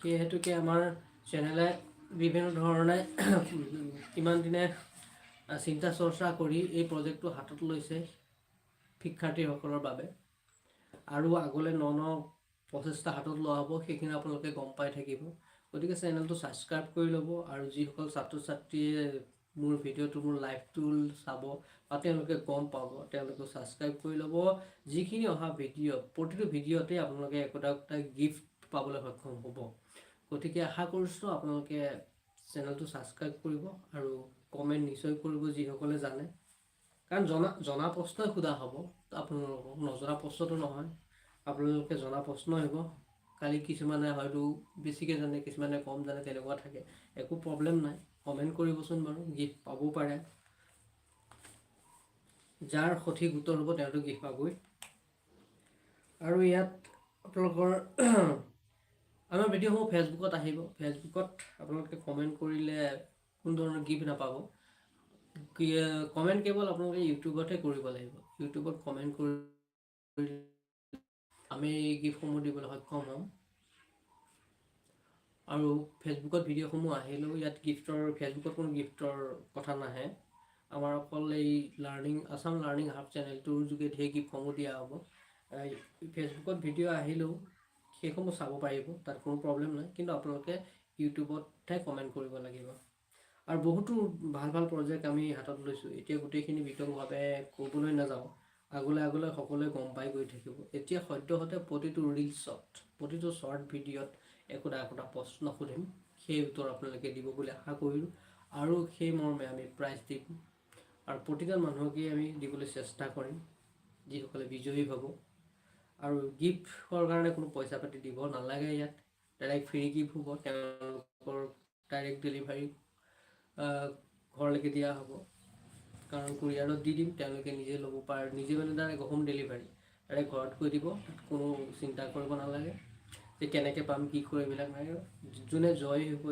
সেই হেতুকে আমাৰ চেনেলে বিভিন্ন ধৰণে ইমান দিনে চিন্তা চৰ্চা কৰি এই প্ৰজেক্টটো হাতত লৈছে শিক্ষাৰ্থীসকলৰ বাবে। আৰু আগলৈ ন প্ৰচেষ্টা হাতত লোৱা হ'ব, সেইখিনি আপোনালোকে গম পাই থাকিব। গতিকে চেনেলটো ছাবস্ক্ৰাইব কৰি ল'ব। আৰু যিসকল ছাত্ৰ ছাত্ৰীয়ে মোৰ ভিডিঅ'টো মোৰ লাইভটো চাব বা তেওঁলোকে গম পাব, তেওঁলোকে ছাবস্ক্ৰাইব কৰি ল'ব। যিখিনি অহা ভিডিঅ' প্ৰতিটো ভিডিঅ'তে আপোনালোকে একোটা একোটা গিফ্ট পাবলৈ সক্ষম হ'ব। গতিকে আশা কৰিছোঁ আপোনালোকে চেনেলটো ছাবস্ক্ৰাইব কৰিব আৰু কমেণ্ট নিশ্চয় কৰিব যিসকলে জানে। কাৰণ জনা প্ৰশ্নই সোধা হ'ব আপোনালোকক, নজনা প্ৰশ্নটো নহয়। আপোনালোকে জনা প্ৰশ্ন আহিব। কালি কিছুমানে হয়তো বেছিকৈ জানে, কিছুমানে কম জানে, তেনেকুৱা থাকে। একো প্ৰব্লেম নাই, কমেণ্ট কৰিবচোন বাৰু, গিফ্ট পাবও পাৰে। যাৰ সঠিক উত্তৰ হ'ব তেওঁতো গিফ্ট পাবই। আৰু ইয়াত আপোনালোকৰ আমাৰ ভিডিঅ'সমূহ ফেচবুকত আহিব। ফেচবুকত আপোনালোকে কমেণ্ট কৰিলে কোনো ধৰণৰ গিফ্ট নাপাব। কমেণ্ট কেৱল আপোনালোকে ইউটিউবতহে কৰিব লাগিব। ইউটিউবত কমেণ্ট কৰি আমি এই গিফ্টসমূহ দিবলৈ সক্ষম হ'ম। আৰু ফেচবুকত ভিডিঅ'সমূহ আহিলেও ইয়াত ফেচবুকত কোনো গিফ্টৰ কথা নাহে। আমাৰ অকল এই আছাম লাৰ্ণিং হাব চেনেলটোৰ যোগেদি সেই গিফ্টসমূহ দিয়া হ'ব। ফেচবুকত ভিডিঅ' আহিলেও সেইসমূহ চাব পাৰিব, তাত কোনো প্ৰব্লেম নাই। কিন্তু আপোনালোকে ইউটিউবতহে কমেণ্ট কৰিব লাগিব। আৰু বহুতো ভাল ভাল প্ৰজেক্ট আমি হাতত লৈছোঁ। এতিয়া গোটেইখিনি বিতংভাৱে ক'বলৈ নাযাওঁ, আগলৈ সকলোৱে গম পাই গৈ থাকিব। এতিয়া সদ্যহতে প্ৰতিটো ৰিলছত, প্ৰতিটো শ্বৰ্ট ভিডিঅ'ত একোটা একোটা প্ৰশ্ন সুধিম, সেই উত্তৰ আপোনালোকে দিব বুলি আশা কৰিলোঁ। আৰু সেই মৰ্মে আমি প্ৰাইজ দিম। আৰু প্ৰতিজন মানুহকেই আমি দিবলৈ চেষ্টা কৰিম যিসকলে বিজয়ী হ'ব। আৰু গিফ্টৰ কাৰণে কোনো পইচা পাতি দিব নালাগে। ইয়াত ডাইৰেক্ট ফ্ৰী গিফ্ট হ'ব। তেওঁলোকৰ ডাইৰেক্ট ডেলিভাৰী ঘৰলৈকে দিয়া হ'ব। কাৰণ কুৰিয়াৰত দি দিম, তেওঁলোকে নিজে ল'ব পাৰে। নিজে মানে ডাইৰেক্ট হোম ডেলিভাৰী ডাইৰেক্ট ঘৰত গৈ দিব। কোনো চিন্তা কৰিব নালাগে যে কেনেকৈ পাম, কি কৰি, এইবিলাক নাই। যোনে জয় হ'ব,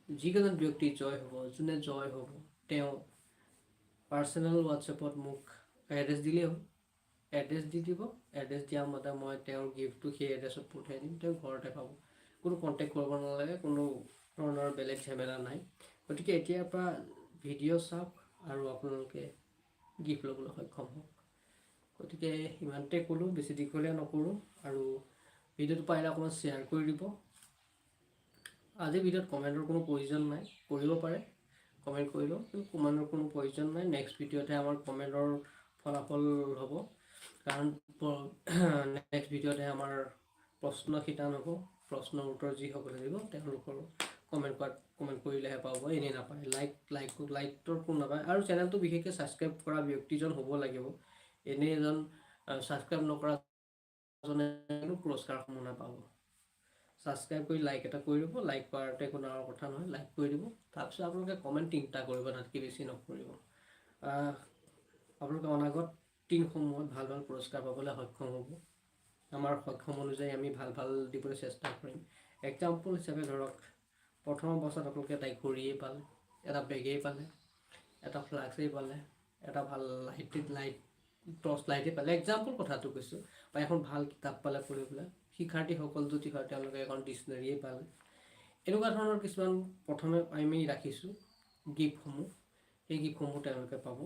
যিকেইজন ব্যক্তি জয় হ'ব, যোনে জয় হ'ব, তেওঁ পাৰ্চনেল হোৱাটছএপত মোক এড্ৰেছ দিলেই হ'ল। এড্ৰেছ দি দিব। এড্ৰেছ দিয়া মতে মই তেওঁৰ গিফ্টটো সেই এড্ৰেছত পঠিয়াই দিম, তেওঁ ঘৰতে পাব। কোনো কণ্টেক্ট কৰিব নালাগে, কোনো ধৰণৰ বেলেগ ঝেমেলা নাই। গতিকে এতিয়াৰ পৰা ভিডিঅ' চাওক আৰু আপোনালোকে গিফ্ট ল'বলৈ সক্ষম হওক। গতিকে ইমানতে ক'লোঁ, বেছি দীঘলীয়া নকৰোঁ। আৰু ভিডিঅ'টো পাৰিলে অকণমান শ্বেয়াৰ কৰি দিব। আজিৰ ভিডিঅ'ত কমেণ্টৰ কোনো প্ৰয়োজন নাই, কৰিব পাৰে কমেণ্ট কৰিলেও, কিন্তু কমেণ্টৰ কোনো প্ৰয়োজন নাই। নেক্সট ভিডিঅ'তহে আমাৰ কমেণ্টৰ ফলাফল হ'ব। কাৰণ নেক্সট ভিডিঅ'তহে আমাৰ প্ৰশ্ন শিতান হ'ব। প্ৰশ্নৰ উত্তৰ যিসকলে দিব তেওঁলোকৰ কমেণ্ট কৰিলেহে পাব, এনেই নাপায়। লাইকটোৰ কোনো নাপায়। আৰু চেনেলটো বিশেষকৈ ছাবস্ক্ৰাইব কৰা ব্যক্তিজন হ'ব লাগিব। এনেই এজন ছাবস্ক্ৰাইব নকৰা পুৰস্কাৰসমূহ নাপাব। ছাবস্ক্ৰাইব কৰি লাইক এটা কৰি দিব। লাইক কৰাটো একো ডাঙৰ কথা নহয়, লাইক কৰি দিব। তাৰপিছত আপোনালোকে কমেণ্ট 3টা কৰিব, তাতকৈ বেছি নকৰিব। আপোনালোকে অনাগত দিনসমূহত ভাল ভাল পুৰস্কাৰ পাবলৈ সক্ষম হ'ব। আমাৰ সক্ষম অনুযায়ী আমি ভাল দিবলৈ চেষ্টা কৰিম। এক্সাম্পল হিচাপে ধৰক, প্ৰথম অৱস্থাত আপোনালোকে এটা ঘড়ীয়ে পালে, এটা বেগেই পালে, এটা ফ্লাক্সেই পালে, এটা ভাল টৰ্চ লাইটেই পালে। এক্সাম্পল কথাটো কৈছোঁ। বা এখন ভাল কিতাপ পালে পঢ়িবলৈ। শিক্ষাৰ্থীসকল যদি হয় তেওঁলোকে এখন ডিক্সনেৰীয়ে পালে। এনেকুৱা ধৰণৰ কিছুমান প্ৰথমে আমি ৰাখিছোঁ গিফ্টসমূহ। সেই গিফ্টসমূহ তেওঁলোকে পাব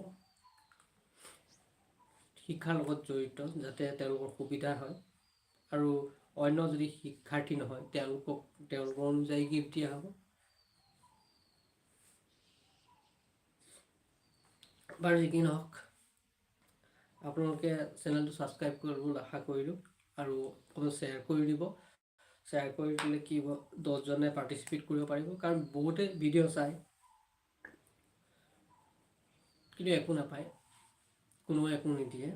শিক্ষাৰ লগত জড়িত, যাতে তেওঁলোকৰ সুবিধা হয়। আৰু অন্য যদি শিক্ষাৰ্থী নহয় তেওঁলোকৰ অনুযায়ী গিফ্ট দিয়া হ'ব। বাৰু যি কি নহওক, আপোনালোকে চেনেলটো ছাবস্ক্ৰাইব কৰিব আশা কৰিলোঁ। আৰু অকণমান শ্বেয়াৰ কৰি দিব। শ্বেয়াৰ কৰি দিলে কি হ'ব, 10জনে পাৰ্টিচিপেট কৰিব পাৰিব। কাৰণ বহুতে ভিডিঅ' চায় কিন্তু একো নাপায়, কোনোৱে একো নিদিয়ে।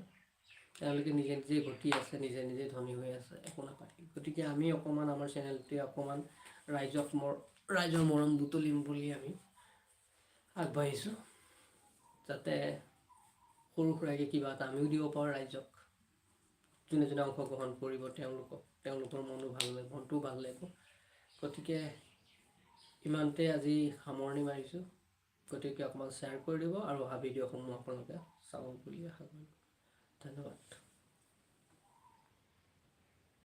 তেওঁলোকে নিজে নিজে ঘটি আছে, নিজে নিজে ধনী হৈ আছে, একো নাপায়। গতিকে আমি অকণমান আমাৰ চেনেলটোৱে অকণমান ৰাইজৰ মৰম বুটলিম বুলি আমি আগবাঢ়িছোঁ। যাতে সৰু সুৰাকৈ কিবা এটা আমিও দিব পাৰোঁ ৰাইজক। যোনে যোনে অংশগ্ৰহণ কৰিব তেওঁলোকৰ মনটোও ভাল লাগিব। গতিকে ইমানতে আজি সামৰণি মাৰিছোঁ। গতিকে অকণমান শ্বেয়াৰ কৰি দিব আৰু অহা ভিডিঅ'সমূহ আপোনালোকে চাব বুলি আশা কৰিলোঁ। ধন্যবাদ।